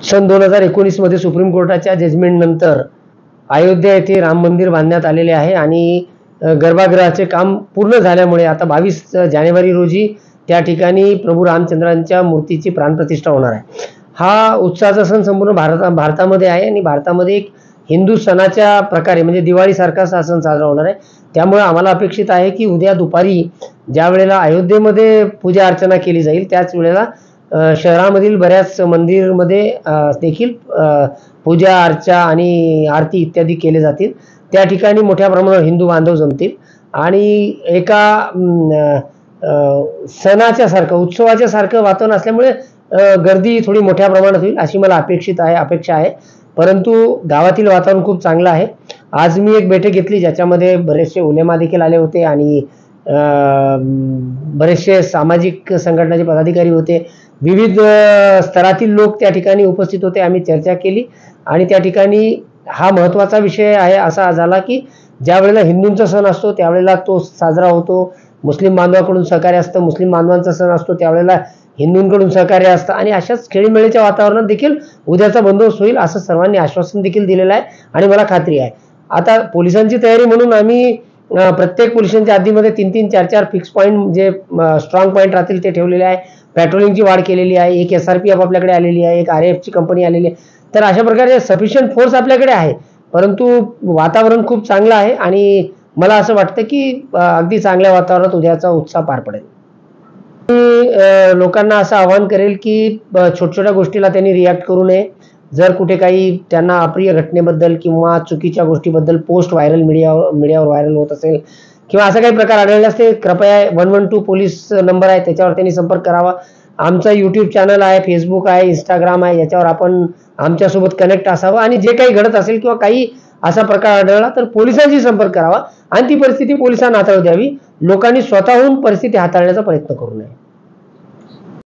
सन 2019 मध्ये सुप्रीम कोर्टाच्या जजमेंट नंतर अयोध्या येथे राम मंदिर बांधण्यात आलेले आहे आणि गर्भगृहाचे काम पूर्ण झाल्यामुळे आता 22 जानेवारी रोजी त्या ठिकाणी प्रभू रामचंद्रांच्या मूर्तीची प्राणप्रतिष्ठा होणार आहे। हा उत्सवाचा सण संपूर्ण भारतामध्ये आहे आणि भारतामध्ये एक हिंदू सणाच्या प्रकारे म्हणजे दिवाळीसारखा हा सण साजरा होणार आहे। त्यामुळे आम्हाला अपेक्षित आहे की उद्या दुपारी ज्या वेळेला अयोध्येमध्ये पूजा अर्चना केली जाईल त्याच वेळेला शहरामधील बऱ्याच मंदिरमध्ये देखील पूजा अर्चा आणि आरती इत्यादी केले जातील। त्या ठिकाणी मोठ्या प्रमाणावर हिंदू बांधव जमतील आणि एका सणाच्या सारखं उत्सवाच्या सारखं वातावरण असल्यामुळे गर्दी थोडी मोठ्या प्रमाणात होईल अशी मला अपेक्षा आहे। परंतु गावातील वातावरण खूप चांगलं आहे। आज मी एक बैठक घेतली ज्याच्यामध्ये बरेचसे उलेमा देखील आले होते आणि बरेचसे सामाजिक संघटनाचे पदाधिकारी होते, विविध स्तरातील लोक त्या ठिकाणी उपस्थित होते। आम्ही चर्चा केली आणि त्या ठिकाणी हा महत्त्वाचा विषय आहे असा झाला की ज्या वेळेला हिंदूंचा सण असतो त्यावेळेला तो साजरा होतो, मुस्लिम बांधवांकडून सहकार्य असतं, मुस्लिम बांधवांचा सण असतो त्यावेळेला हिंदूंकडून सहकार्य असतं आणि अशाच खेळीमेळीच्या वातावरणात देखील उद्याचा बंदोबस्त होईल असं सर्वांनी आश्वासन देखील दिलेलं आहे आणि मला खात्री आहे। आता पोलिसांची तयारी म्हणून आम्ही प्रत्येक पोलिसांच्या हद्दीमध्ये 3-3, 4-4 फिक्स पॉईंट जे स्ट्रॉंग पॉईंट राहतील ते ठेवलेले आहे। पेट्रोलिंगची वाढ केलेली आहे, एक SRPF आपल्याकडे आलेली आहे, एक RAFची कंपनी आलेली आहे। तर अशा प्रकारे सफिशियंट फोर्स आपल्याकडे आहे, परंतु वातावरण खूप चांगलं आहे आणि मला असं वाटतं की अगदी चांगल्या वातावरणात उद्याचा उत्सव पार पडेल। मी लोकांना असं आवाहन करेल की छोट्या गोष्टीला त्यांनी रिॲक्ट करू नये। जर कुठे काही त्यांना अप्रिय घटनेबद्दल किंवा चुकीच्या गोष्टीबद्दल पोस्ट मीडियावर व्हायरल होत असेल किंवा असा काही प्रकार आढळल्यास ते कृपया 112 पोलीस नंबर आहे त्याच्यावर त्यांनी संपर्क करावा। आमचा YouTube चॅनल आहे, फेसबुक आहे, इंस्टाग्राम आहे, याच्यावर आपण आमच्यासोबत कनेक्ट असावं आणि जे काही घडत असेल किंवा काही असा प्रकार आढळला तर पोलिसांशी संपर्क करावा आणि ती परिस्थिती पोलिसांना हाताळू द्यावी। लोकांनी स्वतःहून परिस्थिती हाताळण्याचा प्रयत्न करू नये।